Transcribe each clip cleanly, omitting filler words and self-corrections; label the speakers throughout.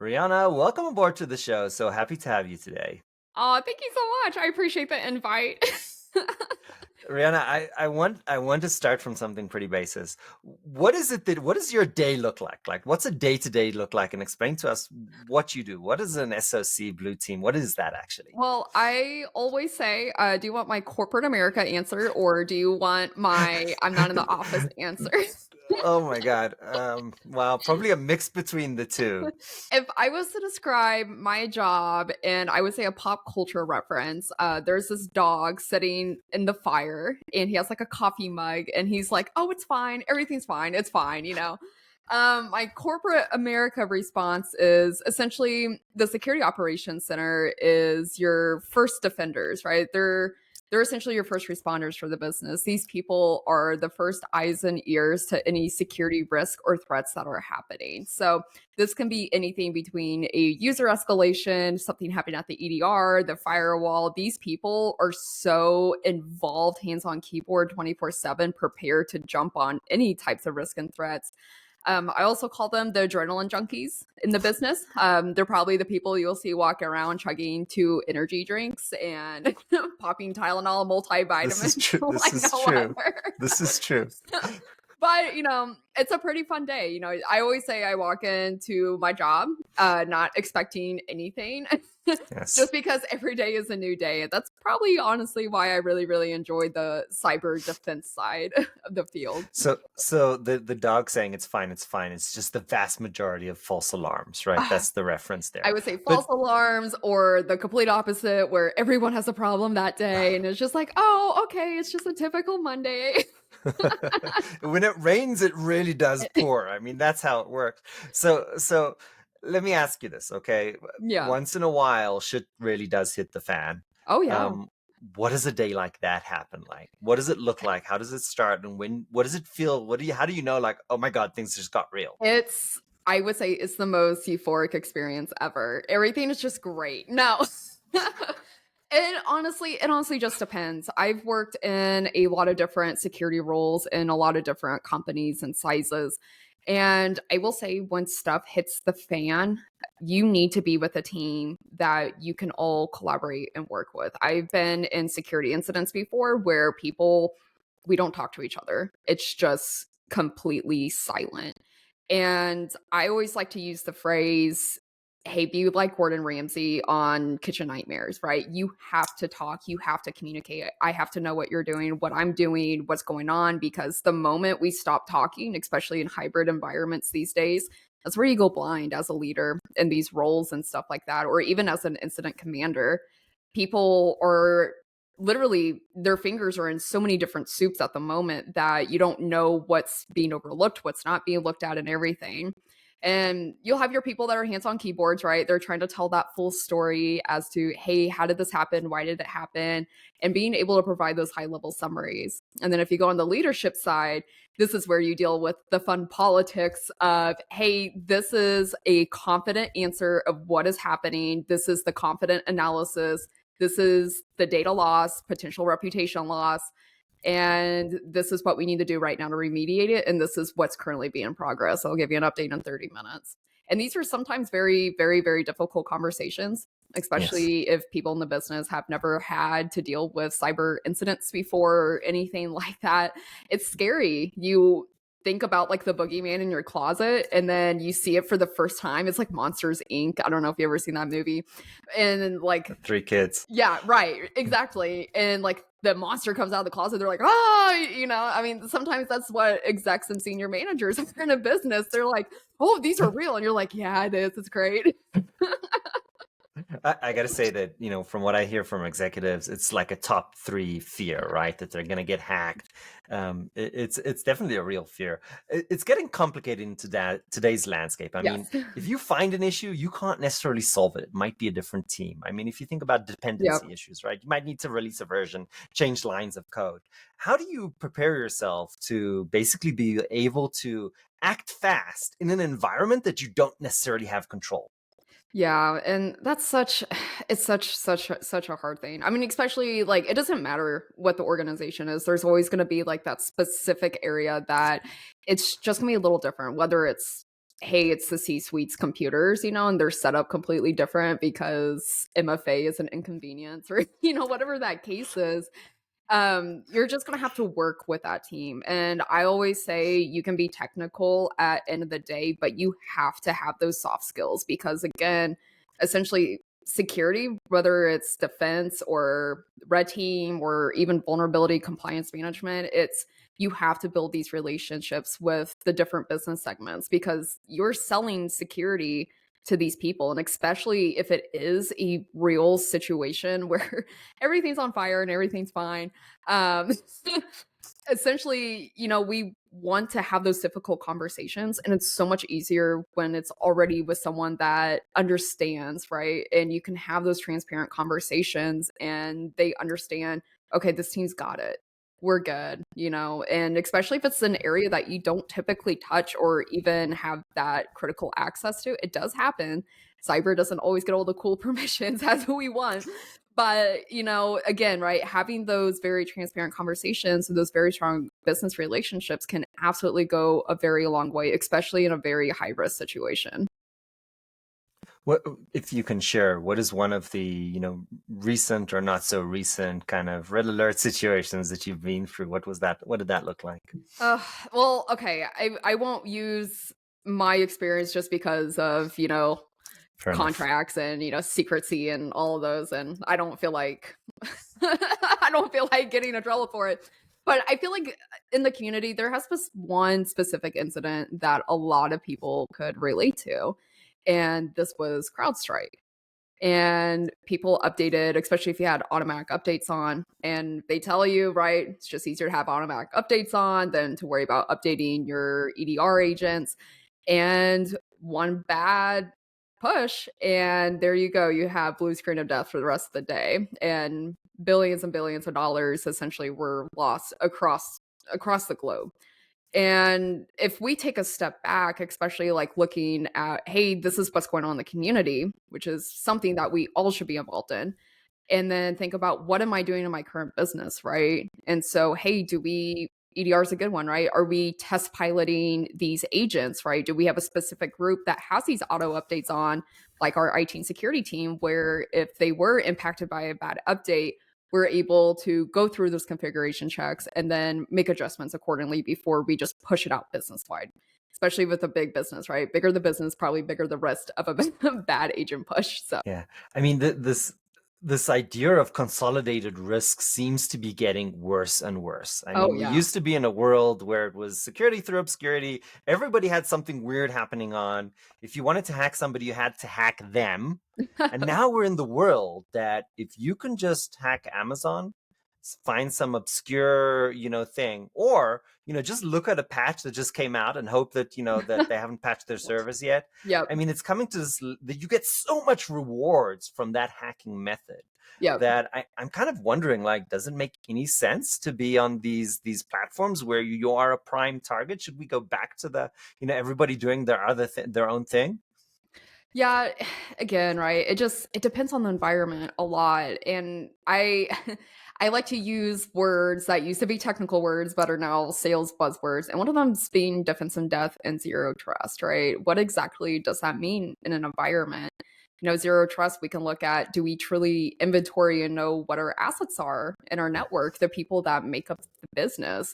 Speaker 1: Rihanna, welcome aboard to the show. So happy to have you today.
Speaker 2: Oh, thank you so much. I appreciate the invite.
Speaker 1: Rihanna, I want to start from something pretty basis. What does your day look like? Like what's a day-to-day look like? And explain to us what you do. What is an SOC Blue Team? What is that actually?
Speaker 2: Well, I always say, do you want my corporate America answer or do you want my I'm not in the office answer?
Speaker 1: Oh my God. Wow, probably a mix between the two.
Speaker 2: If I was to describe my job and I would say a pop culture reference, there's this dog sitting in the fire and he has like a coffee mug and he's like, oh, it's fine. Everything's fine. It's fine. My corporate America response is essentially the security operations center is your first defenders, right? They're essentially your first responders for the business. These people are the first eyes and ears to any security risk or threats that are happening. So this can be anything between a user escalation, something happening at the EDR, the firewall. These people are so involved, hands on keyboard 24/7, prepared to jump on any types of risk and threats. I also call them the adrenaline junkies in the business. They're probably the people you'll see walking around chugging two energy drinks and popping Tylenol
Speaker 1: This is
Speaker 2: multivitamins
Speaker 1: true. This
Speaker 2: like
Speaker 1: is
Speaker 2: no
Speaker 1: true.
Speaker 2: other.
Speaker 1: This is true.
Speaker 2: But it's a pretty fun day. I always say I walk into my job not expecting anything.
Speaker 1: Yes.
Speaker 2: Just because every day is a new day. That's probably honestly why I really, really enjoy the cyber defense side of the field.
Speaker 1: So the dog saying it's fine, it's fine. It's just the vast majority of false alarms, right? That's the reference
Speaker 2: I
Speaker 1: there.
Speaker 2: would say
Speaker 1: But
Speaker 2: false alarms or the complete opposite where everyone has a problem that day and it's just like, oh, okay, it's just a typical Monday.
Speaker 1: when it rains, it really does pour. I mean, that's how it works. So let me ask you this, okay?
Speaker 2: Yeah.
Speaker 1: Once in a while, shit really does hit the fan.
Speaker 2: Oh, yeah.
Speaker 1: Um, what does a day like that happen like? What does it look like? How does it start? And what does it feel? How do you know, like, oh my God, things just got real?
Speaker 2: I would say it's the most euphoric experience ever. Everything is just great. No. It honestly just depends. I've worked in a lot of different security roles in a lot of different companies and sizes. And I will say when stuff hits the fan, you need to be with a team that you can all collaborate and work with. I've been in security incidents before where we don't talk to each other. It's just completely silent. And I always like to use the phrase, hey, be like Gordon Ramsay on Kitchen Nightmares, right? You have to talk, you have to communicate. I have to know what you're doing, what I'm doing, what's going on, because the moment we stop talking, especially in hybrid environments these days, that's where you go blind as a leader in these roles and stuff like that, or even as an incident commander. People are literally their fingers are in so many different soups at the moment that you don't know what's being overlooked, what's not being looked at, and everything. And you'll have your people that are hands on keyboards, right? They're trying to tell that full story as to, hey, how did this happen? Why did it happen? And being able to provide those high level summaries. And then if you go on the leadership side, this is where you deal with the fun politics of, hey, this is a confident answer of what is happening. This is the confident analysis. This is the data loss, potential reputation loss. And this is what we need to do right now to remediate it. And this is what's currently being in progress. I'll give you an update in 30 minutes. And these are sometimes very, very, very difficult conversations,
Speaker 1: Yes.
Speaker 2: especially if people in the business have never had to deal with cyber incidents before or anything like that. It's scary. You think about like the boogeyman in your closet and then you see it for the first time. It's like Monsters Inc. I don't know if you've ever seen that movie. And like
Speaker 1: Three kids.
Speaker 2: yeah, right. Exactly. And like the monster comes out of the closet, they're like, oh, I mean, sometimes that's what execs and senior managers if you're in a business, they're like, oh, these are real. And you're like, yeah, it is. It's great.
Speaker 1: I got to say that, from what I hear from executives, it's like a top three fear, right? That they're going to get hacked. It's definitely a real fear. It's getting complicated in today's landscape. I mean,
Speaker 2: Yes.
Speaker 1: if you find an issue, you can't necessarily solve it. It might be a different team. I mean, if you think about
Speaker 2: Yep.
Speaker 1: dependency issues, right? You might need to release a version, change lines of code. How do you prepare yourself to basically be able to act fast in an environment that you don't necessarily have control?
Speaker 2: Yeah, and that's such a hard thing. I mean, especially like it doesn't matter what the organization is. There's always going to be like that specific area that it's just going to be a little different, whether it's hey, it's the C-suite's computers, and they're set up completely different because MFA is an inconvenience or, whatever that case is. You're just gonna have to work with that team. And I always say you can be technical at end of the day, but you have to have those soft skills because again, essentially security, whether it's defense or red team or even vulnerability compliance management, it's you have to build these relationships with the different business segments because you're selling security to these people. And especially if it is a real situation where everything's on fire and everything's fine. Um, essentially, we want to have those difficult conversations, and it's so much easier when it's already with someone that understands, right? And you can have those transparent conversations, and they understand, okay, this team's got it. We're good, and especially if it's an area that you don't typically touch or even have that critical access to, it does happen. Cyber doesn't always get all the cool permissions as we want. But, again, right, having those very transparent conversations and those very strong business relationships can absolutely go a very long way, especially in a very high risk situation.
Speaker 1: What, if you can share, what is one of the, recent or not so recent kind of red alert situations that you've been through? What was that? What did that look like?
Speaker 2: Uh, well, okay, I won't use my experience just because of,
Speaker 1: Fair enough.
Speaker 2: contracts and, secrecy and all of those, and I don't feel like I don't feel like getting in trouble for it. But I feel like in the community, there has this one specific incident that a lot of people could relate to, and this was CrowdStrike. And people updated, especially if you had automatic updates on, and they tell you, right, it's just easier to have automatic updates on than to worry about updating your EDR agents. And one bad push, and there you go. You have blue screen of death for the rest of the day, and billions and billions of dollars essentially were lost across the globe. And if we take a step back, especially like looking at, hey, this is what's going on in the community, which is something that we all should be involved in, and then think about what am I doing in my current business, right? And so, hey, EDR is a good one, right? Are we test piloting these agents, right? Do we have a specific group that has these auto updates on, like our IT and security team, where if they were impacted by a bad update, we're able to go through those configuration checks and then make adjustments accordingly before we just push it out business wide, especially with a big business, right? Bigger the business, probably bigger the risk of a bad agent push. So,
Speaker 1: Yeah. I mean, this idea of consolidated risk seems to be getting worse and worse. I
Speaker 2: oh,
Speaker 1: mean, we
Speaker 2: yeah.
Speaker 1: used to be in a world where it was security through obscurity. Everybody had something weird happening on. If you wanted to hack somebody, you had to hack them. And now we're in the world that if you can just hack Amazon, find some obscure, thing, or, just look at a patch that just came out and hope that, that they haven't patched their service yet.
Speaker 2: Yep.
Speaker 1: I mean, it's coming to this that you get so much rewards from that hacking method
Speaker 2: Yep.
Speaker 1: that I'm kind of wondering, like, does it make any sense to be on these platforms where you are a prime target? Should we go back to the, everybody doing their own thing?
Speaker 2: Yeah, again, right? It depends on the environment a lot. And I I like to use words that used to be technical words but are now sales buzzwords. And one of them's being defense in depth and zero trust, right? What exactly does that mean in an environment? Zero trust, we can look at, do we truly inventory and know what our assets are in our
Speaker 1: Yeah.
Speaker 2: network, the people that make up the business?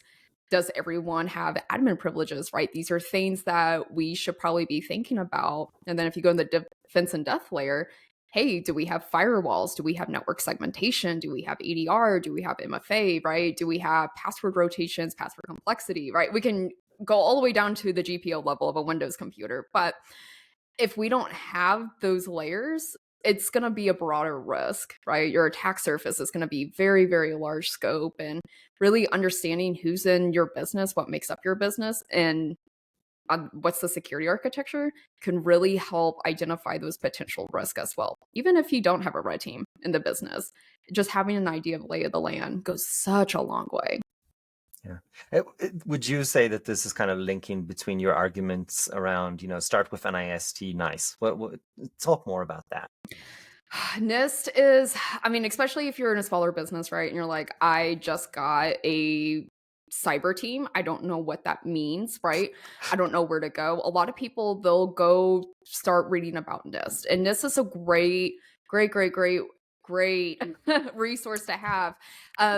Speaker 2: Does everyone have admin privileges, right? These are things that we should probably be thinking about. And then if you go in the defense and depth layer, hey, do we have firewalls? Do we have network segmentation? Do we have EDR? Do we have MFA, right? Do we have password rotations, password complexity, right? We can go all the way down to the GPO level of a Windows computer. But if we don't have those layers, it's going to be a broader risk, right? Your attack surface is going to be very, very large scope, and really understanding who's in your business, what makes up your business, and what's the security architecture can really help identify those potential risks as well. Even if you don't have a red team in the business, just having an idea of lay of the land goes such a long way.
Speaker 1: Yeah. Would you say that this is kind of linking between your arguments around, start with NIST, nice? What talk more about that?
Speaker 2: NIST is, I mean, especially if you're in a smaller business, right? And you're like, I just got a cyber team. I don't know what that means, right? I don't know where to go. A lot of people, they'll go start reading about NIST. And this is a great resource to have,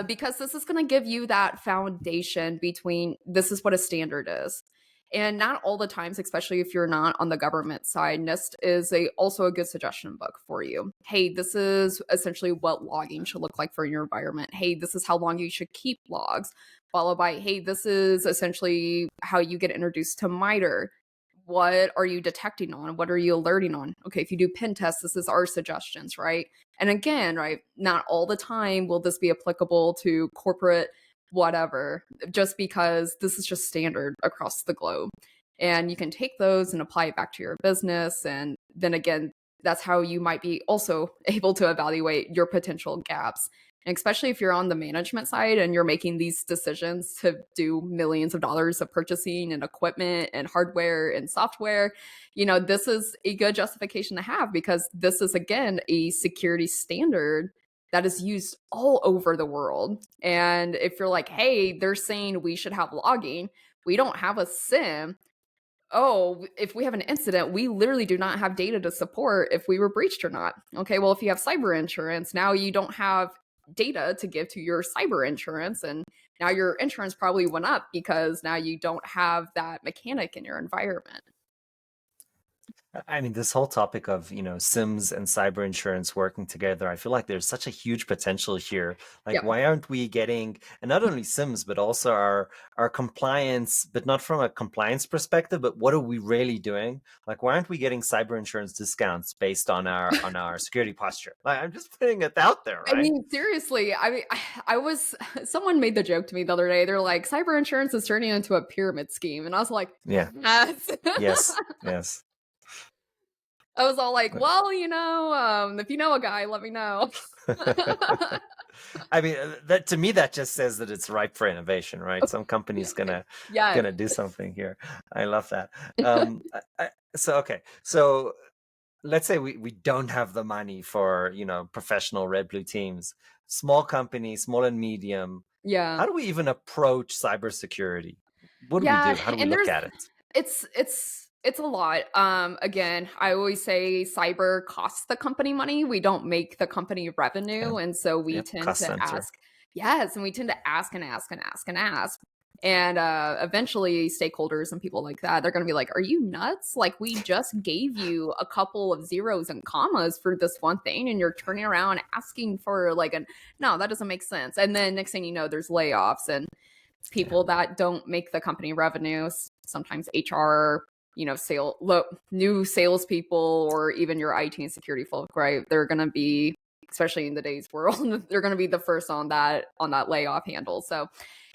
Speaker 2: because this is going to give you that foundation between this is what a standard is. And not all the times, especially if you're not on the government side, NIST is also a good suggestion book for you. Hey, this is essentially what logging should look like for your environment. Hey, this is how long you should keep logs. Followed by, hey, this is essentially how you get introduced to MITRE. What are you detecting on? What are you alerting on? Okay, if you do pen tests, this is our suggestions, right? And again, right, not all the time will this be applicable to corporate whatever, just because this is just standard across the globe. And you can take those and apply it back to your business. And then again, that's how you might be also able to evaluate your potential gaps. And especially if you're on the management side and you're making these decisions to do millions of dollars of purchasing and equipment and hardware and software, this is a good justification to have, because this is, again, a security standard that is used all over the world. And if you're like, hey, they're saying we should have logging, we don't have a SIM. Oh, if we have an incident, we literally do not have data to support if we were breached or not. Okay, well, if you have cyber insurance, now you don't have data to give to your cyber insurance. And now your insurance probably went up because now you don't have that mechanic in your environment.
Speaker 1: I mean, this whole topic of, SIMs and cyber insurance working together, I feel like there's such a huge potential here. Like,
Speaker 2: Yep.
Speaker 1: why aren't we getting, and not only SIMs, but also our compliance, but not from a compliance perspective, but what are we really doing? Like, why aren't we getting cyber insurance discounts based on our security posture? Like, I'm just putting it out there,
Speaker 2: I
Speaker 1: right?
Speaker 2: mean, seriously, I was, someone made the joke to me the other day. They're like, cyber insurance is turning into a pyramid scheme. And I was like,
Speaker 1: Yeah.
Speaker 2: yes.
Speaker 1: Yes. Yes.
Speaker 2: I was all like, well, if you know a guy, let me know.
Speaker 1: I mean, that to me, that just says that it's ripe for innovation, right? Some company's
Speaker 2: Yes.
Speaker 1: gonna do something here. I love that. So let's say we don't have the money for professional red blue teams, small companies, small and medium.
Speaker 2: Yeah.
Speaker 1: How do we even approach cybersecurity? What do we
Speaker 2: Yeah,
Speaker 1: do? How do we
Speaker 2: and
Speaker 1: look at it?
Speaker 2: it's a lot. Again, I always say cyber costs the company money. We don't make the company
Speaker 1: Yeah,
Speaker 2: revenue, and so we
Speaker 1: yep,
Speaker 2: tend
Speaker 1: cost
Speaker 2: to
Speaker 1: center.
Speaker 2: ask. Yes, and we tend to ask and ask and ask and ask. And eventually stakeholders and people like that, they're going to be like, "Are you nuts? Like, we just gave you a couple of zeros and commas for this one thing, and you're turning around asking for like a no, that doesn't make sense." And then next thing you know, there's layoffs and
Speaker 1: Yeah,
Speaker 2: people that don't make the company revenues, sometimes HR, new salespeople, or even your IT and security folk, right? They're going to be, especially in today's world, they're going to be the first on that layoff handle. So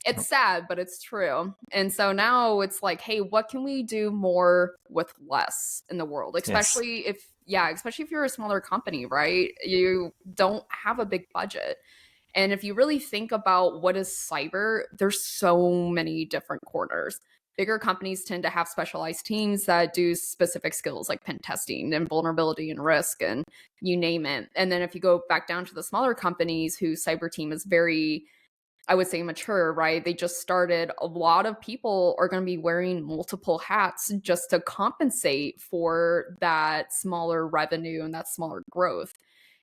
Speaker 2: it's sad, but it's true. And so now it's like, hey, what can we do more with less in the world?
Speaker 1: yes,
Speaker 2: Especially if you're a smaller company, right? You don't have a big budget. And if you really think about what is cyber, there's so many different corners. Bigger companies tend to have specialized teams that do specific skills like pen testing and vulnerability and risk and you name it. And then if you go back down to the smaller companies whose cyber team is very, I would say, mature, right? They just started. A lot of people are going to be wearing multiple hats just to compensate for that smaller revenue and that smaller growth.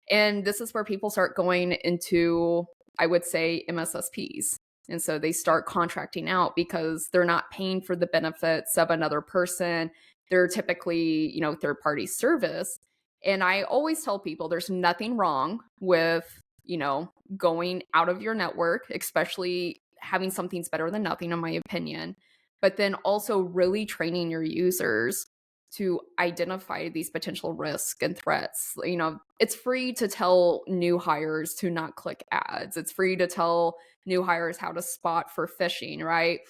Speaker 2: And this is where people start going into, I would say, MSSPs. And so they start contracting out because they're not paying for the benefits of another person. They're typically, third party service. And I always tell people there's nothing wrong with, going out of your network, especially having something's better than nothing, in my opinion. But then also really training your users to identify these potential risks and threats. It's free to tell new hires to not click ads. It's free to tell new hires how to spot for phishing, right?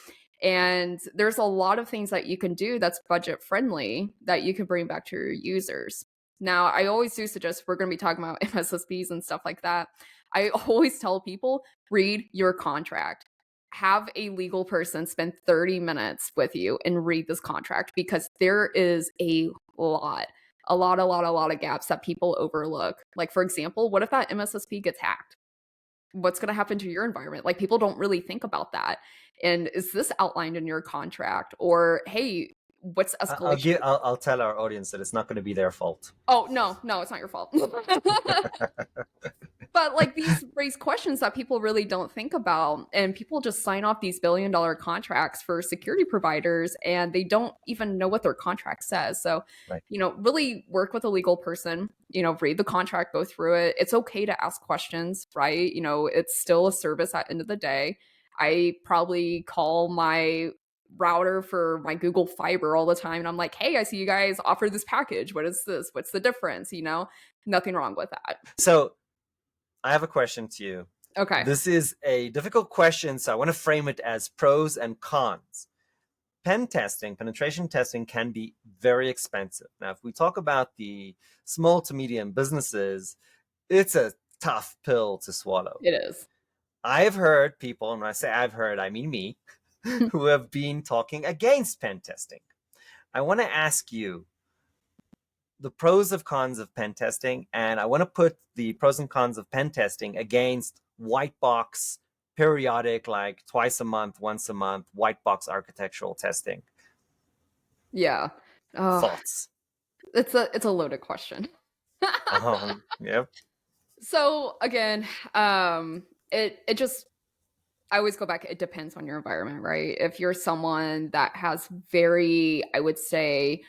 Speaker 2: And there's a lot of things that you can do that's budget friendly that you can bring back to your users. Now, I always do suggest, we're going to be talking about MSSPs and stuff like that. I always tell people, read your contract. Have a legal person spend 30 minutes with you and read this contract, because there is a lot of gaps that people overlook. Like, for example, what if that MSSP gets hacked? what's going to happen to your environment? Like, people don't really think about that. And is this outlined in your contract? Or, hey, what's escalation?
Speaker 1: I'll tell our audience that it's not going to be their fault.
Speaker 2: Oh, no, it's not your fault. But like, these raise questions that people really don't think about, and people just sign off these billion-dollar contracts for security providers, and they don't even know what their contract says. So,
Speaker 1: Right.
Speaker 2: really work with a legal person, read the contract, go through it. It's okay to ask questions, right? It's still a service at the end of the day. I probably call my router for my Google Fiber all the time, and I'm like, hey, I see you guys offer this package. What is this? What's the difference? Nothing wrong with that.
Speaker 1: So I have a question to you.
Speaker 2: Okay.
Speaker 1: This is a difficult question, so I want to frame it as pros and cons. Pen testing, penetration testing can be very expensive. Now, if we talk about the small to medium businesses, it's a tough pill to swallow.
Speaker 2: It is.
Speaker 1: I've heard people, and when I say I've heard, I mean me, who have been talking against pen testing. I want to ask you the pros and cons of pen testing, and I want to put the pros and cons of pen testing against white box, periodic, like twice a month, once a month, white box architectural testing.
Speaker 2: Yeah.
Speaker 1: Thoughts?
Speaker 2: It's a loaded question.
Speaker 1: Yeah.
Speaker 2: So again, it just, I always go back, it depends on your environment, right? If you're someone that has very, I would say,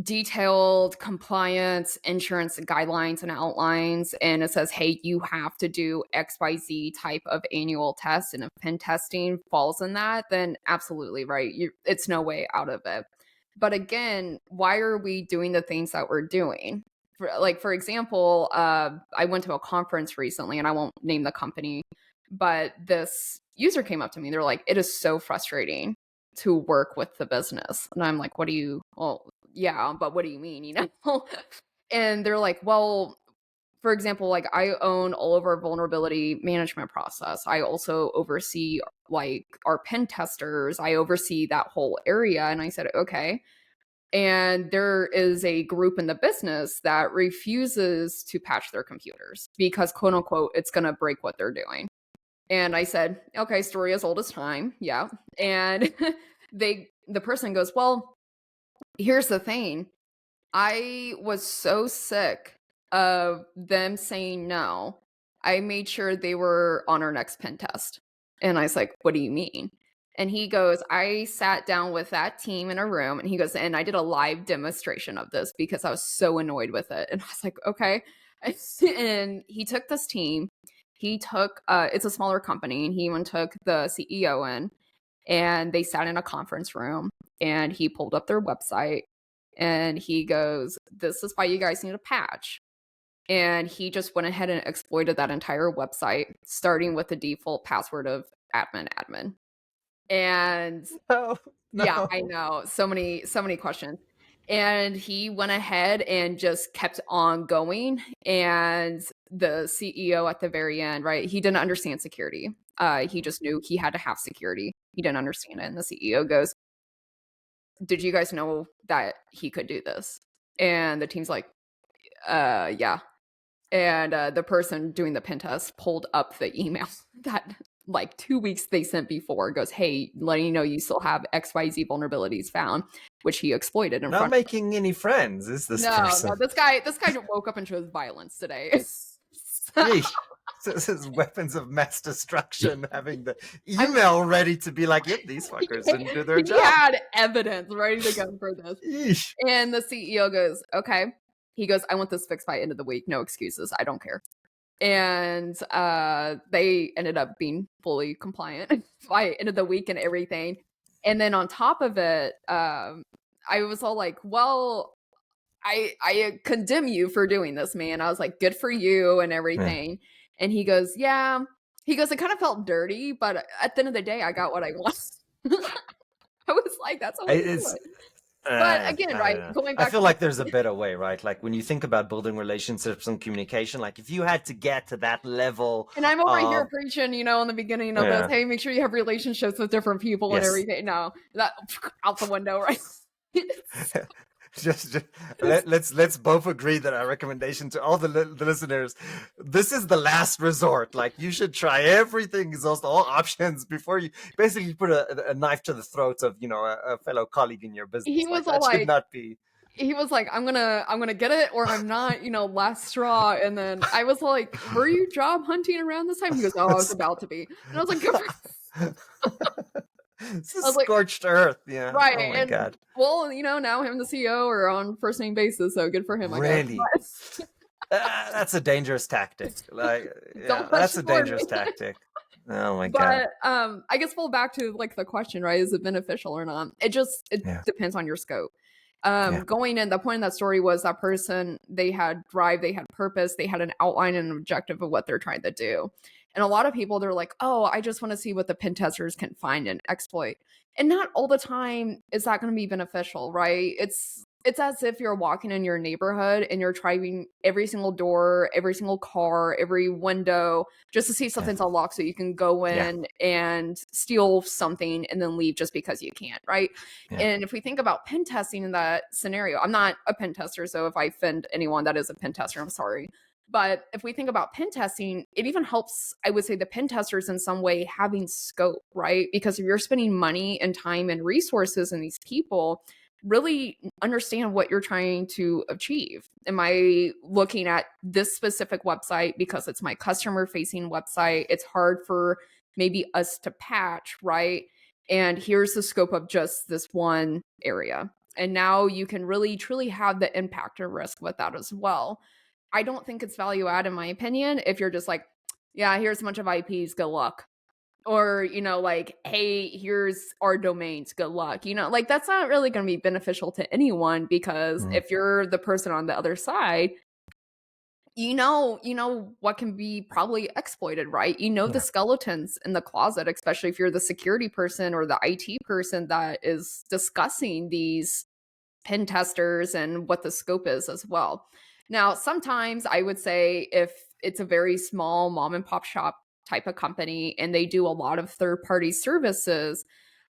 Speaker 2: detailed compliance, insurance guidelines and outlines, and it says, hey, you have to do XYZ type of annual test, and if pen testing falls in that, then absolutely, right? It's no way out of it. But again, why are we doing the things that we're doing? For example, I went to a conference recently, and I won't name the company, but this user came up to me. They're like, it is so frustrating to work with the business. And I'm like, well, yeah, but what do you mean, And they're like, well, for example, like, I own all of our vulnerability management process. I also oversee like our pen testers. I oversee that whole area. And I said, okay. And there is a group in the business that refuses to patch their computers because, quote unquote, it's going to break what they're doing. And I said, okay, story as old as time. Yeah. And the person goes, well, here's the thing. I was so sick of them saying no. I made sure they were on our next pen test. And I was like, what do you mean? And he goes, I sat down with that team in a room, and he goes, and I did a live demonstration of this because I was so annoyed with it. And I was like, okay. And he took this team. He took, it's a smaller company, and he even took the CEO in, and they sat in a conference room, and he pulled up their website, and he goes, this is why you guys need a patch. And he just went ahead and exploited that entire website, starting with the default password of admin. And
Speaker 1: No.
Speaker 2: yeah, I know. So many questions. And he went ahead and just kept on going. And the CEO at the very end, right? He didn't understand security. He just knew he had to have security. He didn't understand it. And the CEO goes, did you guys know that he could do this? And the team's like, yeah. And the person doing the pen test pulled up the email that like 2 weeks they sent before, goes, hey, letting you know you still have XYZ vulnerabilities found, which he exploited in
Speaker 1: Not
Speaker 2: front
Speaker 1: making any friends, is this person?
Speaker 2: No, this guy woke up and chose violence today.
Speaker 1: Yeesh. This is weapons of mass destruction, having the email ready to be like, yep, these fuckers didn't do their job.
Speaker 2: He had evidence ready to go for this.
Speaker 1: Yeesh.
Speaker 2: And the CEO goes, okay. He goes, I want this fixed by end of the week. No excuses. I don't care. And they ended up being fully compliant by end of the week and everything. And then on top of it, I was all like, well, I condemn you for doing this, man. I was like, good for you and everything. Yeah. And he goes, yeah. He goes, it kind of felt dirty, but at the end of the day, I got what I wanted. I was like, that's how it's. But again, right, going back,
Speaker 1: I feel like there's a better way, right? Like when you think about building relationships and communication, like if you had to get to that level,
Speaker 2: and I'm over here preaching, in the beginning of this, hey, make sure you have relationships with different people and everything. No, that out the window, right?
Speaker 1: just let's both agree that our recommendation to all the listeners, this is the last resort. Like, you should try everything, exhaust all options before you basically put a knife to the throat of, you know, a fellow colleague in your
Speaker 2: He
Speaker 1: business. Like,
Speaker 2: was all
Speaker 1: that should
Speaker 2: like,
Speaker 1: not be.
Speaker 2: he was like, I'm gonna get it or I'm not, last straw. And then I was like, were you job hunting around this time? He goes, oh, I was about to be. And I was like, good for
Speaker 1: It's a
Speaker 2: I was like,
Speaker 1: scorched earth. Yeah.
Speaker 2: right.
Speaker 1: Oh my
Speaker 2: And
Speaker 1: God.
Speaker 2: well, now him and the CEO are on first name basis, so good for him, I guess.
Speaker 1: Really? That's a dangerous tactic. Like,
Speaker 2: But
Speaker 1: yeah,
Speaker 2: don't
Speaker 1: that's
Speaker 2: question
Speaker 1: a
Speaker 2: for me.
Speaker 1: dangerous tactic. Oh my God.
Speaker 2: But I guess we'll back to like the question, right? Is it beneficial or not? It
Speaker 1: Yeah.
Speaker 2: depends on your scope.
Speaker 1: Yeah.
Speaker 2: Going in, the point of that story was that person, they had drive, they had purpose, they had an outline and an objective of what they're trying to do. And a lot of people, they're like, oh, I just want to see what the pen testers can find and exploit. And not all the time is that going to be beneficial, right? It's as if you're walking in your neighborhood and you're trying every single door, every single car, every window, just to see if something's unlocked so you can go in and steal something and then leave just because you can't, right?
Speaker 1: Yeah.
Speaker 2: And if we think about pen testing in that scenario, I'm not a pen tester, so if I offend anyone that is a pen tester, I'm sorry. But if we think about pen testing, it even helps, I would say, the pen testers in some way having scope, right? Because if you're spending money and time and resources in these people, really understand what you're trying to achieve. Am I looking at this specific website because it's my customer facing website? It's hard for maybe us to patch, right? And here's the scope of just this one area. And now you can really truly have the impact or risk with that as well. I don't think it's value add, in my opinion, if you're just like, yeah, here's a bunch of IPs, good luck. Or, like, hey, here's our domains, good luck. Like, that's not really going to be beneficial to anyone, because if you're the person on the other side, what can be probably exploited, right? The skeletons in the closet, especially if you're the security person or the IT person that is discussing these pen testers and what the scope is as well. Now, sometimes I would say if it's a very small mom and pop shop type of company and they do a lot of third party services,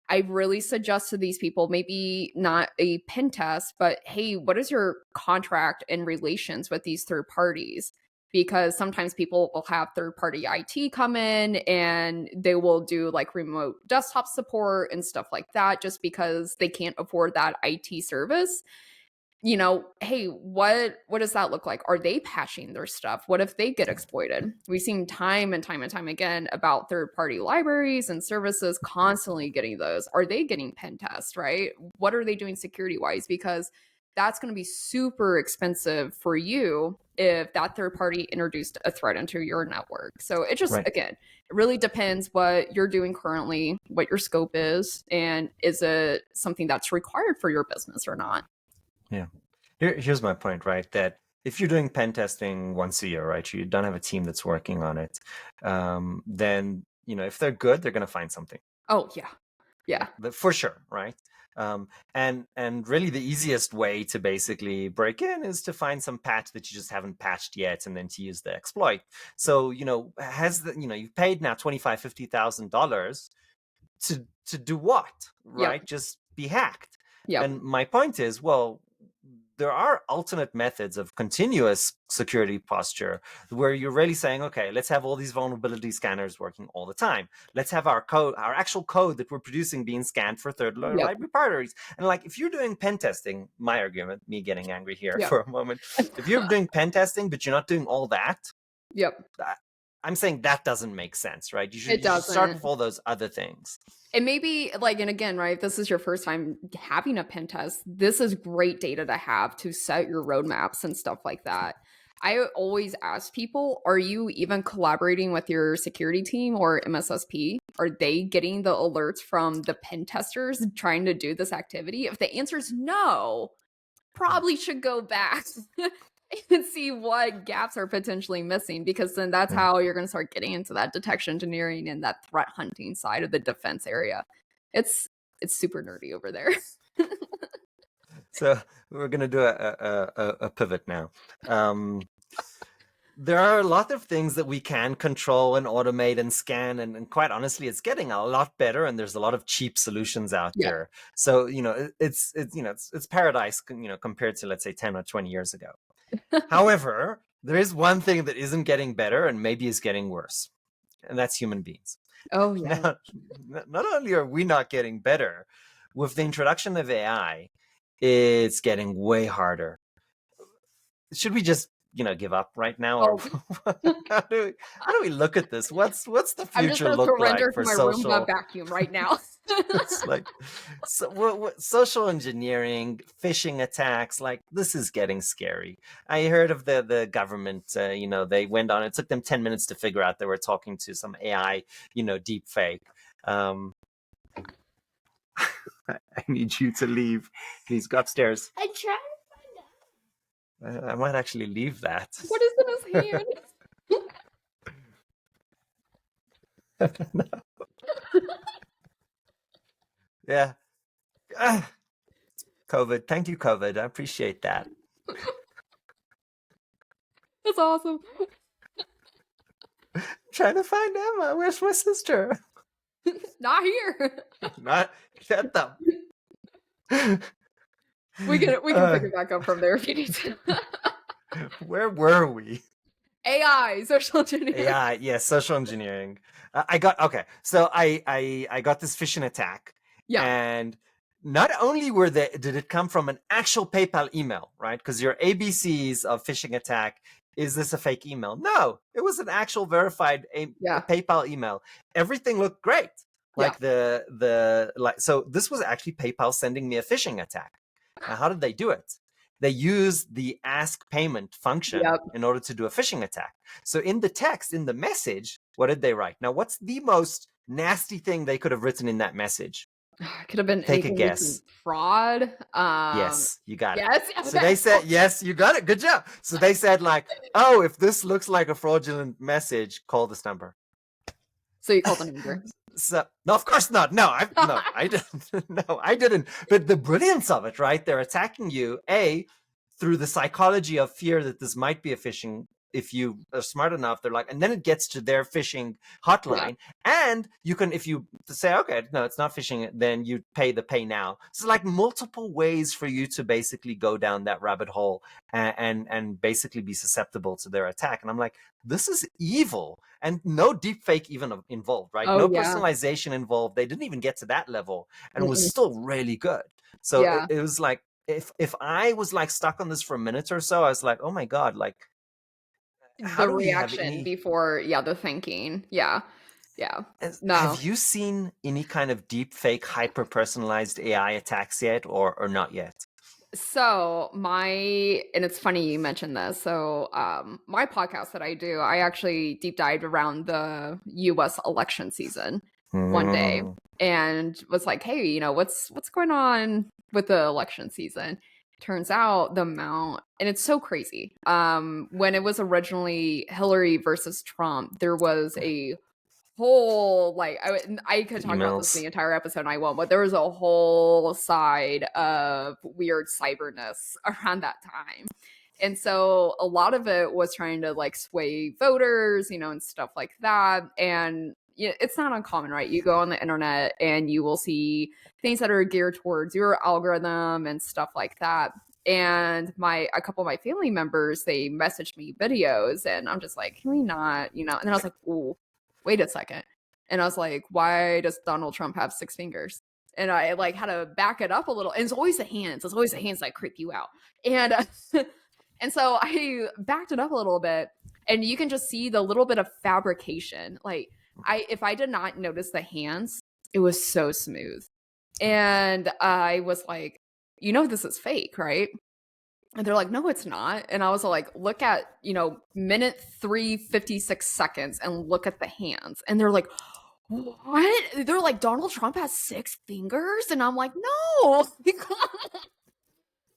Speaker 2: I really suggest to these people, maybe not a pen test, but hey, what is your contract and relations with these third parties? Because sometimes people will have third party IT come in and they will do like remote desktop support and stuff like that just because they can't afford that IT service. Hey, what does that look like? Are they patching their stuff? What if they get exploited? We've seen time and time and time again about third-party libraries and services constantly getting those. Are they getting pen tests, right? What are they doing security-wise? Because that's going to be super expensive for you if that third party introduced a threat into your network. So it just, again, it really depends what you're doing currently, what your scope is, and is it something that's required for your business or not?
Speaker 1: Yeah. Here's my point, right? That if you're doing pen testing once a year, right, you don't have a team that's working on it, then, if they're good, they're going to find something.
Speaker 2: Oh, yeah. Yeah.
Speaker 1: For sure, right? And really the easiest way to basically break in is to find some patch that you just haven't patched yet and then to use the exploit. So, you've paid now $25,000-$50,000 to do what, right? Just be hacked. And my point is, well, there are alternate methods of continuous security posture where you're really saying, okay, let's have all these vulnerability scanners working all the time. Let's have our actual code that we're producing being scanned for third-party parties. And like, if you're doing pen testing, my argument, me getting angry here for a moment, if you're doing pen testing, but you're not doing all that, I'm saying that doesn't make sense, right? You should start with all those other things.
Speaker 2: And maybe, like, and again, right, this is your first time having a pen test. This is great data to have to set your roadmaps and stuff like that. I always ask people, are you even collaborating with your security team or MSSP? Are they getting the alerts from the pen testers trying to do this activity? If the answer is no, probably should go back and see what gaps are potentially missing, because then that's how you're going to start getting into that detection engineering and that threat hunting side of the defense area. It's super nerdy over there.
Speaker 1: So we're going to do a pivot now. there are a lot of things that we can control and automate and scan, and quite honestly, it's getting a lot better, and there's a lot of cheap solutions out
Speaker 2: Yeah.
Speaker 1: there. So it's paradise, compared to, let's say, 10 or 20 years ago. However, there is one thing that isn't getting better and maybe is getting worse, and that's human beings.
Speaker 2: Oh yeah.
Speaker 1: Now, not only are we not getting better, with the introduction of AI, it's getting way harder. Should we just give up right now, or how do we look at this? What's the
Speaker 2: I'm just
Speaker 1: future
Speaker 2: gonna
Speaker 1: look like
Speaker 2: surrender to
Speaker 1: for
Speaker 2: my Roomba
Speaker 1: social?
Speaker 2: vacuum right now.
Speaker 1: It's like, so what social engineering, phishing attacks, like, this is getting scary. I heard of the government, they went on, it took them 10 minutes to figure out they were talking to some AI, deep fake. I need you to leave. Please go upstairs.
Speaker 3: I tried.
Speaker 1: I might actually leave that.
Speaker 2: What is in his hand?
Speaker 1: No. Yeah. COVID. Thank you, COVID. I appreciate that.
Speaker 2: That's awesome.
Speaker 1: I'm trying to find Emma. Where's my sister?
Speaker 2: Not here.
Speaker 1: Not shut up.
Speaker 2: We can pick it back up from there if you need to.
Speaker 1: Where were we?
Speaker 2: AI, social engineering.
Speaker 1: Yeah, yes, social engineering. So I got this phishing attack.
Speaker 2: Yeah.
Speaker 1: And not only did it come from an actual PayPal email, right? Because your ABCs of phishing attack, is this a fake email? No, it was an actual verified PayPal email. Everything looked great. Like so this was actually PayPal sending me a phishing attack. Now, how did they do it? They used the ask payment function in order to do a phishing attack. So in the text, in the message, what did they write? Now, what's the most nasty thing they could have written in that message?
Speaker 2: It could have been
Speaker 1: Take a guess.
Speaker 2: Fraud.
Speaker 1: Yes, you got it.
Speaker 2: Yes.
Speaker 1: So they said, yes, you got it. Good job. So they said, like, oh, if this looks like a fraudulent message, call this number.
Speaker 2: So you called the number.
Speaker 1: So no, of course not. No, I didn't. No, I didn't. But the brilliance of it, right? They're attacking you, through the psychology of fear that this might be a phishing. If you are smart enough, they're like, and then it gets to their phishing hotline, and you can, if you say, okay, no, it's not phishing, then you pay now. So like multiple ways for you to basically go down that rabbit hole and basically be susceptible to their attack. And I'm like, this is evil, and no deep fake even involved, right? No personalization involved. They didn't even get to that level, and it was still really good. So it was like, if I was like stuck on this for a minute or so, I was like, oh my God, like,
Speaker 2: the reaction before the thinking. Yeah. No.
Speaker 1: Have you seen any kind of deep fake hyper personalized AI attacks yet, or not yet?
Speaker 2: So and it's funny you mentioned this. So my podcast that I do, I actually deep dived around the US election season one day and was like, hey, what's going on with the election season? Turns out the amount, and it's so crazy. When it was originally Hillary versus Trump, there was a whole, like, I could talk about this the entire episode, and I won't, but there was a whole side of weird cyberness around that time. And so a lot of it was trying to like sway voters, and stuff like that. And it's not uncommon, right? You go on the internet and you will see things that are geared towards your algorithm and stuff like that. And a couple of my family members, they messaged me videos, and I'm just like, can we not, And then I was like, oh, wait a second. And I was like, why does Donald Trump have 6 fingers? And I like had to back it up a little. And it's always the hands. It's always the hands that creep you out. And and so I backed it up a little bit, and you can just see the little bit of fabrication. Like, if I did not notice the hands, it was so smooth. And I was like, this is fake, right? And they're like, no, it's not. And I was like, look at, minute 3:56 seconds and look at the hands. And they're like, what? They're like, Donald Trump has 6 fingers? And I'm like, no.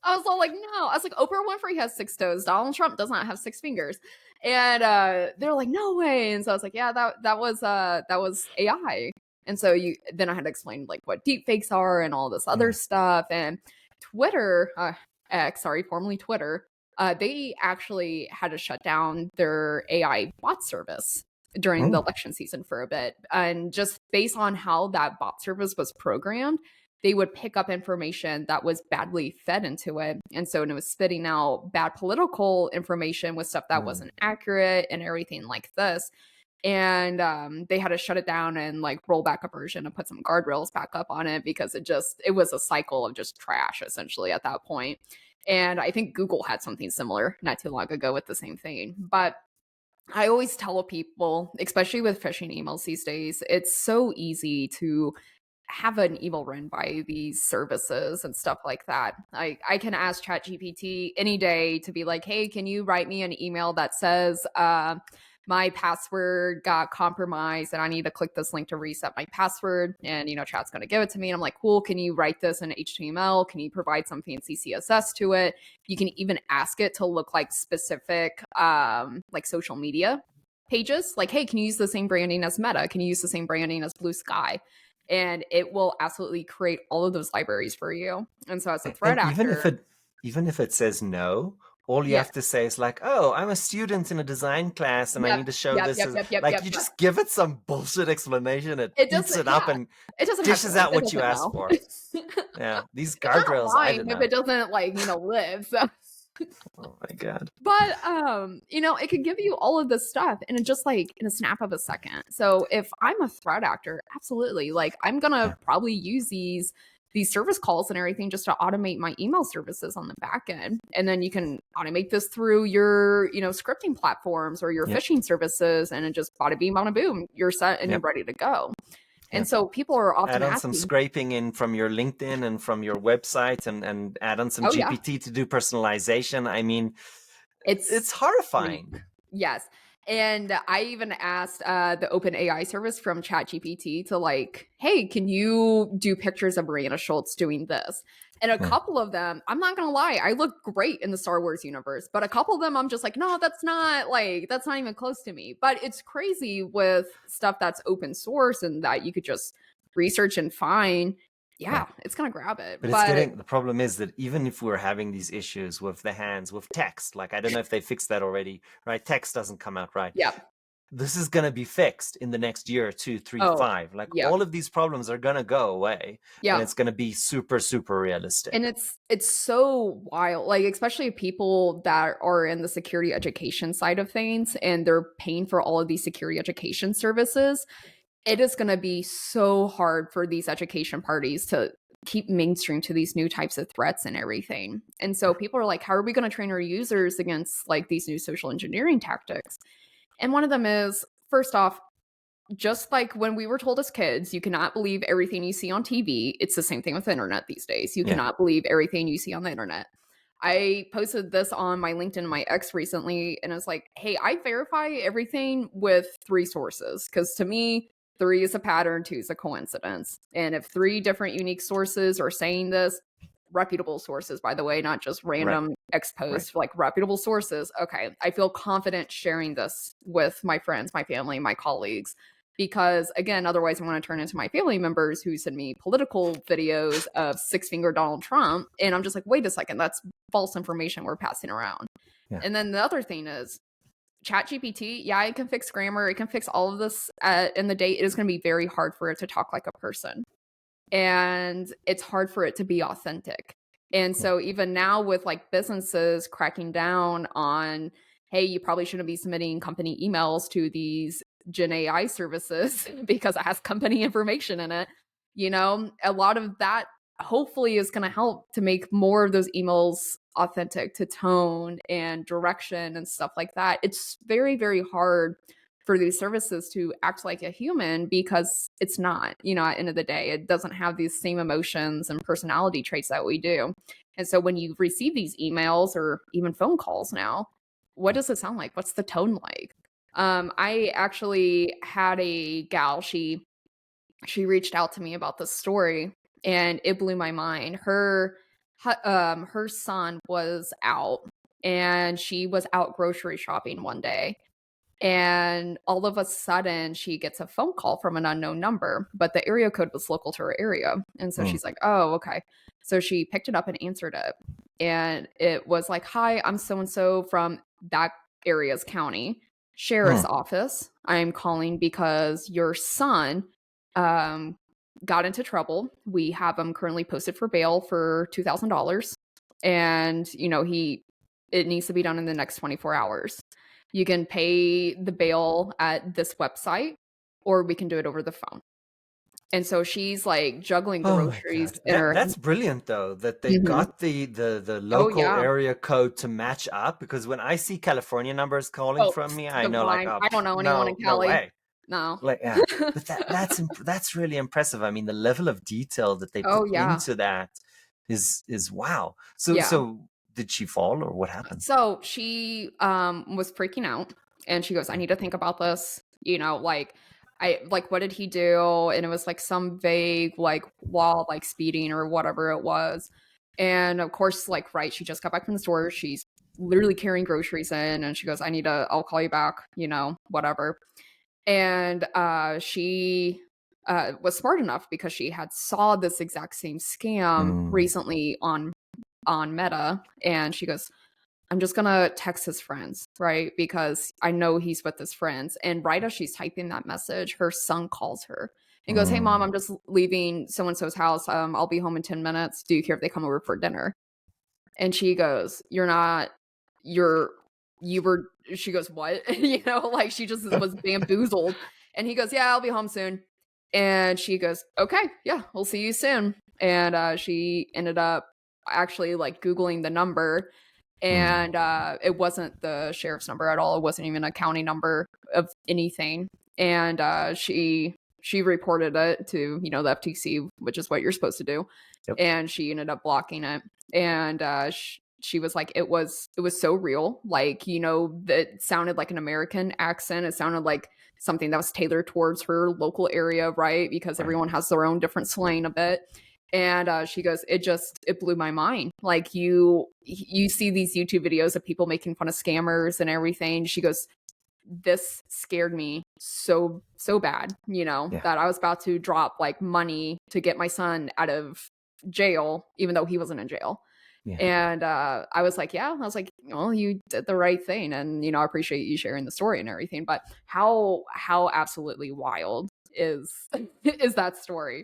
Speaker 2: I was all like, no. I was like, Oprah Winfrey has 6 toes. Donald Trump does not have 6 fingers. And they're like, no way. And so I was like, yeah, that was AI. And so then I had to explain like what deep fakes are and all this other stuff. And Twitter, X, sorry, formerly Twitter, They actually had to shut down their AI bot service during the
Speaker 1: Mm,
Speaker 2: election season for a bit. And just based on how that bot service was programmed, they would pick up information that was badly fed into it. And so it was spitting out bad political information with stuff that
Speaker 1: mm.
Speaker 2: wasn't accurate and everything like this. And they had to shut it down and like roll back a version and put some guardrails back up on it because it was a cycle of just trash essentially at that point. And I think Google had something similar not too long ago with the same thing. But I always tell people, especially with phishing emails these days, it's so easy to have an email run by these services and stuff like that. I can ask ChatGPT any day to be like, hey, can you write me an email that says my password got compromised and I need to click this link to reset my password? And, Chat's going to give it to me. And I'm like, cool, can you write this in HTML? Can you provide some fancy CSS to it? You can even ask it to look like specific like social media pages. Like, hey, can you use the same branding as Meta? Can you use the same branding as Blue Sky? And it will absolutely create all of those libraries for you. And so as a threat
Speaker 1: And
Speaker 2: actor,
Speaker 1: even if it says no, all you
Speaker 2: yeah,
Speaker 1: have to say is like, "Oh, I'm a student in a design class, and I
Speaker 2: yep,
Speaker 1: need to show
Speaker 2: yep,
Speaker 1: this."
Speaker 2: yep,
Speaker 1: As,
Speaker 2: yep, yep,
Speaker 1: like
Speaker 2: yep,
Speaker 1: you
Speaker 2: yep.
Speaker 1: just give it some bullshit explanation, it
Speaker 2: It
Speaker 1: eats
Speaker 2: doesn't,
Speaker 1: it up
Speaker 2: yeah,
Speaker 1: and
Speaker 2: it doesn't have
Speaker 1: dishes
Speaker 2: feelings.
Speaker 1: out
Speaker 2: It
Speaker 1: what you
Speaker 2: doesn't
Speaker 1: asked
Speaker 2: know.
Speaker 1: for. Yeah, these
Speaker 2: It's not
Speaker 1: guardrails, I
Speaker 2: lying
Speaker 1: don't
Speaker 2: if
Speaker 1: know.
Speaker 2: it doesn't like, live. So
Speaker 1: Oh my god.
Speaker 2: but it could give you all of this stuff in just like in a snap of a second. So if I'm a threat actor, absolutely, like I'm gonna
Speaker 1: Yeah,
Speaker 2: probably use these service calls and everything just to automate my email services on the back end. And then you can automate this through your, scripting platforms or your
Speaker 1: yep,
Speaker 2: phishing services, and it just bada beam, bada boom, you're set and you're
Speaker 1: yep,
Speaker 2: ready to go. And
Speaker 1: yep.
Speaker 2: so people are often
Speaker 1: Add on some
Speaker 2: asking,
Speaker 1: scraping in from your LinkedIn and from your website, and add on some
Speaker 2: oh yeah,
Speaker 1: GPT to do personalization. I mean,
Speaker 2: it's
Speaker 1: it's horrifying.
Speaker 2: crazy. Yes. And I even asked the Open AI service from ChatGPT to like, hey, can you do pictures of Reanna Schultz doing this? And a
Speaker 1: Yeah,
Speaker 2: couple of them, I'm not gonna lie, I look great in the Star Wars universe, but a couple of them I'm just like, no, that's not even close to me. But it's crazy with stuff that's open source and that you could just research and find.
Speaker 1: yeah.
Speaker 2: Yeah, it's gonna grab it.
Speaker 1: But it's
Speaker 2: But
Speaker 1: getting, the problem is that even if we're having these issues with the hands, with text, like I don't know if they fixed that already, right? Text doesn't come out right.
Speaker 2: yeah.
Speaker 1: This is going to be fixed in the next year, 2, 3,
Speaker 2: Oh,
Speaker 1: 5. Like
Speaker 2: yeah.
Speaker 1: all of these problems are going to go away, and
Speaker 2: Yeah.
Speaker 1: it's going to be super, super
Speaker 2: And
Speaker 1: realistic.
Speaker 2: it's so wild, like, especially people that are in the security education side of things, and they're paying for all of these security education services. It is gonna be so hard for these education parties to keep mainstream to these new types of threats and everything. And so people are like, how are we gonna train our users against, like, these new social engineering tactics? And one of them is, first off, just like when we were told as kids, you cannot believe everything you see on TV. It's the same thing with the internet these days. You
Speaker 1: Yeah.
Speaker 2: cannot believe everything you see on the internet. I posted this on my LinkedIn and my ex recently, and it's like, hey, I verify everything with three sources because to me, three is a pattern, two is a coincidence. And if three different unique sources are saying this, reputable sources, by the way, not just
Speaker 1: Right.
Speaker 2: random ex
Speaker 1: Right.
Speaker 2: posts, like reputable sources, okay, I feel confident sharing this with my friends, my family, my colleagues because again, otherwise I'm going to turn into my family members who send me political videos of six finger Donald Trump. And I'm just like, wait a second, that's false information we're passing around.
Speaker 1: Yeah.
Speaker 2: And then the other thing is ChatGPT, yeah, it can fix grammar, it can fix all of this in the day. It is going to be very hard for it to talk like a person. And it's hard for it to be authentic. And
Speaker 1: Yeah.
Speaker 2: so even now with like businesses cracking down on, hey, you probably shouldn't be submitting company emails to these Gen AI services because it has company information in it. A lot of that hopefully is going to help to make more of those emails authentic to tone and direction and stuff like that. It's very, very hard for these services to act like a human because it's not, at the end of the day, it doesn't have these same emotions and personality traits that we do. And so when you receive these emails or even phone calls now, what does it sound like? What's the tone like? I actually had a gal, she reached out to me about this story and it blew my mind. Her son was out and she was out grocery shopping one day And all of a sudden, she gets a phone call from an unknown number, but the area code was local to her area. And so
Speaker 1: Mm,
Speaker 2: she's like, oh, okay. So she picked it up and answered it. And it was like, hi, I'm so and so from that area's county sheriff's
Speaker 1: mm,
Speaker 2: office. I'm calling because your son um, got into trouble. We have him currently posted for bail for $2,000. And, it needs to be done in the next 24 hours. You can pay the bail at this website, or we can do it over the phone. And so she's like juggling
Speaker 1: oh my
Speaker 2: groceries
Speaker 1: God.
Speaker 2: in her.
Speaker 1: That's brilliant though, that they
Speaker 2: Mhm.
Speaker 1: got the
Speaker 2: Oh,
Speaker 1: local
Speaker 2: yeah.
Speaker 1: area code to match up, because when I see California numbers calling
Speaker 2: Oh,
Speaker 1: from me, I know like,
Speaker 2: divine.
Speaker 1: oh,
Speaker 2: I don't know anyone in
Speaker 1: no
Speaker 2: Cali.
Speaker 1: way.
Speaker 2: No.
Speaker 1: Like, yeah. But that's really impressive. I mean, the level of detail that they put
Speaker 2: Oh, yeah.
Speaker 1: into that is wow. So
Speaker 2: Yeah.
Speaker 1: did she fall or what happened?
Speaker 2: So she was freaking out and she goes, I need to think about this. Like what did he do? And it was like some vague like law like speeding or whatever it was. And of course, like, right, she just got back from the store. She's literally carrying groceries in and she goes, I'll call you back, whatever. And she was smart enough because she had saw this exact same scam
Speaker 1: Mm,
Speaker 2: recently on Meta, and she goes, I'm just gonna text his friends, right? Because I know he's with his friends. And right as she's typing that message, her son calls her and goes, hey mom,
Speaker 1: mm,
Speaker 2: I'm just leaving so and so's house. I'll be home in 10 minutes. Do you care if they come over for dinner? And she goes, you're not, you're, you were, she goes, what? Like she just was bamboozled. And he goes, yeah, I'll be home soon. And she goes, okay, yeah, we'll see you soon. And she ended up actually like Googling the number,
Speaker 1: mm,
Speaker 2: and it wasn't the sheriff's number at all. It wasn't even a county number of anything. And she reported it to the FTC, which is what you're supposed to do.
Speaker 1: yep.
Speaker 2: And she ended up blocking it. And she was like, it was so real. Like, that sounded like an American accent. It sounded like something that was tailored towards her local area, right? Because
Speaker 1: Right.
Speaker 2: everyone has their own different slang a bit. And she goes, it blew my mind. Like you see these YouTube videos of people making fun of scammers and everything. She goes, this scared me so bad,
Speaker 1: Yeah.
Speaker 2: that I was about to drop like money to get my son out of jail, even though he wasn't in jail.
Speaker 1: Yeah.
Speaker 2: And I was like, yeah, I was like, well, you did the right thing, and I appreciate you sharing the story and everything. But how absolutely wild is is that story?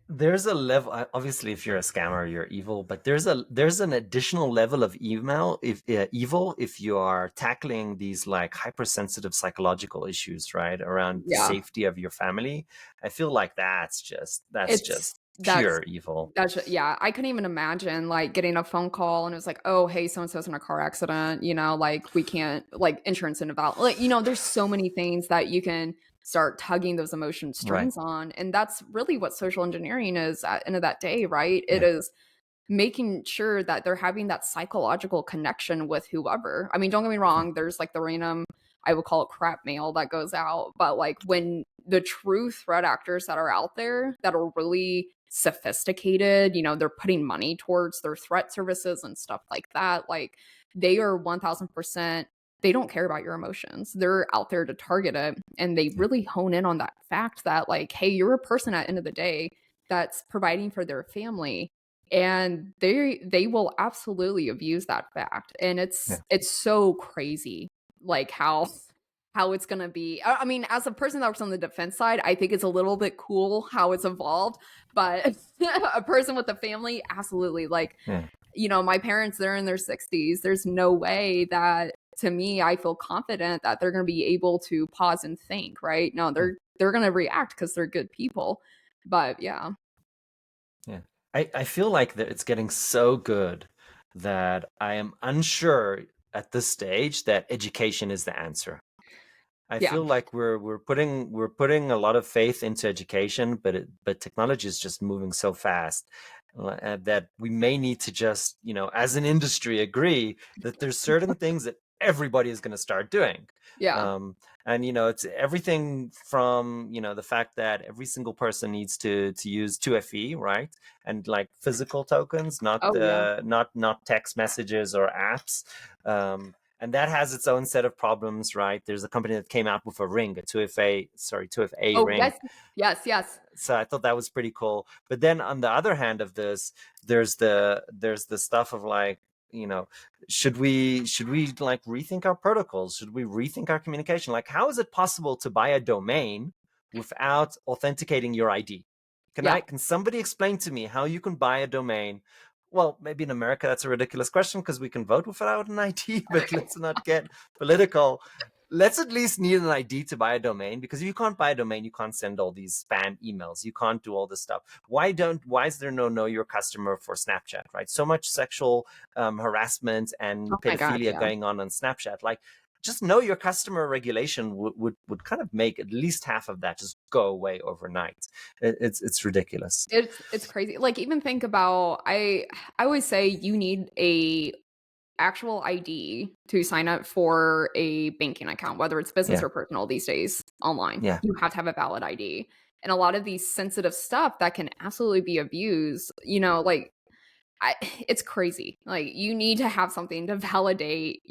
Speaker 1: There's a level. Obviously, if you're a scammer, you're evil. But there's an additional level of evil if you are tackling these like hypersensitive psychological issues, right, around the
Speaker 2: Yeah.
Speaker 1: safety of your family. I feel like that's
Speaker 2: It's
Speaker 1: just
Speaker 2: that's
Speaker 1: pure evil.
Speaker 2: yeah, I couldn't even imagine like getting a phone call and it was like, oh, hey, so and so's in a car accident, like we can't, like, insurance and about, like, there's so many things that you can start tugging those emotion
Speaker 1: Right.
Speaker 2: strings on. And that's really what social engineering is at the end of that day, right? It
Speaker 1: Yeah.
Speaker 2: is making sure that they're having that psychological connection with whoever. I mean, don't get me
Speaker 1: Yeah.
Speaker 2: wrong, there's like the random, I would call it crap mail that goes out, but like when the true threat actors that are out there that are really sophisticated, they're putting money towards their threat services and stuff like that, like they are 1000%, they don't care about your emotions. They're out there to target it, and they
Speaker 1: Yeah.
Speaker 2: really hone in on that fact that, like, hey, you're a person at the end of the day that's providing for their family, and they will absolutely abuse that fact. And
Speaker 1: Yeah.
Speaker 2: it's so crazy, like how it's gonna be. I mean, as a person that works on the defense side, I think it's a little bit cool how it's evolved, but a person with a family, absolutely. Like,
Speaker 1: Yeah.
Speaker 2: my parents, they're in their 60s. There's no way that, to me, I feel confident that they're gonna be able to pause and think, right? No,
Speaker 1: Yeah.
Speaker 2: they're gonna react because they're good people. But yeah.
Speaker 1: Yeah. I feel like that it's getting so good that I am unsure at this stage that education is the answer. I
Speaker 2: Yeah.
Speaker 1: feel like we're putting a lot of faith into education, but technology is just moving so fast that we may need to just, as an industry, agree that there's certain things that everybody is going to start doing.
Speaker 2: Yeah.
Speaker 1: Um, and it's everything from the fact that every single person needs to use 2FE, right? And like physical tokens, not
Speaker 2: Oh, yeah.
Speaker 1: not text messages or apps. and that has its own set of problems, right? There's a company that came out with a ring, a 2FA
Speaker 2: Oh,
Speaker 1: ring.
Speaker 2: yes, yes, yes.
Speaker 1: So I thought that was pretty cool. But then on the other hand of this, there's the stuff of like, should we like rethink our protocols? Should we rethink our communication? Like, how is it possible to buy a domain without authenticating your ID?
Speaker 2: Yeah.
Speaker 1: Can somebody explain to me how you can buy a domain? Well, maybe in America that's a ridiculous question because we can vote without an ID, but let's not get political. Let's at least need an ID to buy a domain, because if you can't buy a domain, you can't send all these spam emails. You can't do all this stuff. Why is there no know your customer for Snapchat, right? So much sexual harassment and
Speaker 2: Oh my God,
Speaker 1: pedophilia
Speaker 2: yeah.
Speaker 1: going on Snapchat. Like, just know your customer regulation would kind of make at least half of that just go away overnight. It's ridiculous.
Speaker 2: It's crazy. Like, even think about, I always say you need a actual ID to sign up for a banking account, whether it's business
Speaker 1: Yeah,
Speaker 2: or personal these days online.
Speaker 1: yeah,
Speaker 2: You have to have a valid ID. And a lot of these sensitive stuff that can absolutely be abused, like, it's crazy. Like, you need to have something to validate,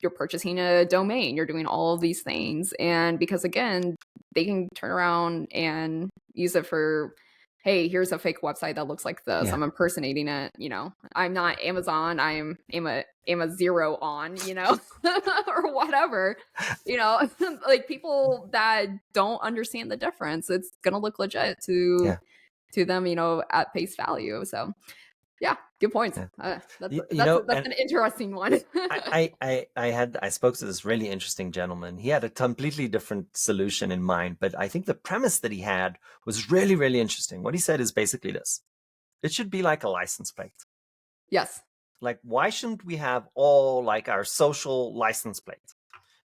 Speaker 2: you're purchasing a domain, you're doing all of these things. And because again, they can turn around and use it for, hey, here's a fake website that looks like this.
Speaker 1: yeah,
Speaker 2: I'm impersonating it, I'm not Amazon, I'm a zero on, or whatever. Like, people that don't understand the difference, it's gonna look legit
Speaker 1: yeah.
Speaker 2: to them, at face value. So yeah, good points.
Speaker 1: Yeah.
Speaker 2: That's
Speaker 1: And
Speaker 2: an interesting one.
Speaker 1: I spoke to this really interesting gentleman. He had a completely different solution in mind, but I think the premise that he had was really, really interesting. What he said is basically this: it should be like a license plate.
Speaker 2: Yes.
Speaker 1: Like, why shouldn't we have all like our social license plate?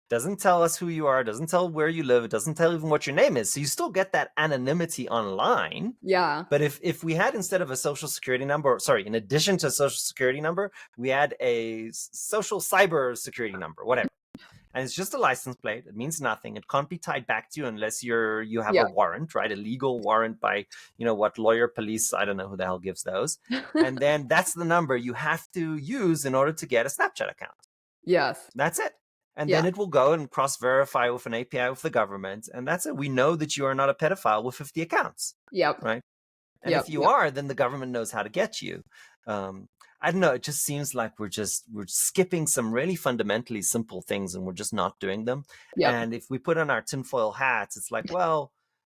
Speaker 1: Doesn't tell us who you are, doesn't tell where you live, it doesn't tell even what your name is. So you still get that anonymity online.
Speaker 2: Yeah.
Speaker 1: But if we had, instead of a social security number, sorry, in addition to a social security number, we had a social cyber security number, whatever. And it's just a license plate. It means nothing. It can't be tied back to you unless you have
Speaker 2: Yeah.
Speaker 1: a warrant, right? A legal warrant by, what, lawyer, police, I don't know who the hell gives those. And then that's the number you have to use in order to get a Snapchat account.
Speaker 2: Yes.
Speaker 1: That's it. And
Speaker 2: Yeah.
Speaker 1: then it will go and cross-verify with an API with the government. And that's it. We know that you are not a pedophile with 50 accounts.
Speaker 2: Yep.
Speaker 1: Right. And
Speaker 2: Yep.
Speaker 1: if you
Speaker 2: Yep.
Speaker 1: are, then the government knows how to get you. I don't know. It just seems like we're skipping some really fundamentally simple things, and we're just not doing them.
Speaker 2: Yep.
Speaker 1: And if we put on our tinfoil hats, it's like, well,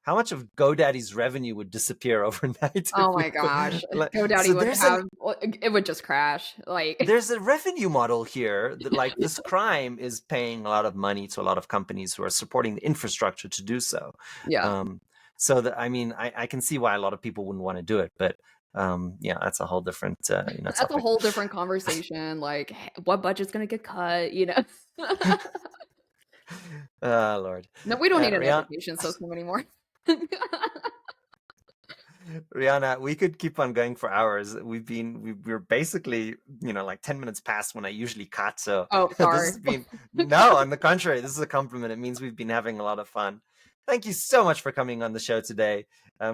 Speaker 1: how much of GoDaddy's revenue would disappear overnight?
Speaker 2: Oh my gosh. GoDaddy
Speaker 1: So
Speaker 2: would have, it would just crash. Like,
Speaker 1: there's a revenue model here that, like, this crime is paying a lot of money to a lot of companies who are supporting the infrastructure to do so.
Speaker 2: yeah.
Speaker 1: So that, I mean, I can see why a lot of people wouldn't want to do it, but yeah, that's a whole different
Speaker 2: That's a
Speaker 1: topic.
Speaker 2: whole different conversation. Like, what budget's gonna get cut,
Speaker 1: Oh, Lord.
Speaker 2: No, we don't need an
Speaker 1: Rihanna,
Speaker 2: education system anymore.
Speaker 1: Rihanna, we could keep on going for hours. We're basically, like 10 minutes past when I usually cut. So
Speaker 2: Oh,
Speaker 1: this
Speaker 2: sorry.
Speaker 1: has been, no, on the contrary, this is a compliment. It means we've been having a lot of fun. Thank you so much for coming on the show today.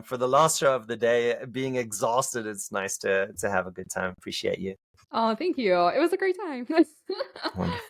Speaker 1: For the last show of the day, being exhausted, it's nice to have a good time. Appreciate you.
Speaker 2: Oh, thank you. It was a great time.
Speaker 1: Wonderful.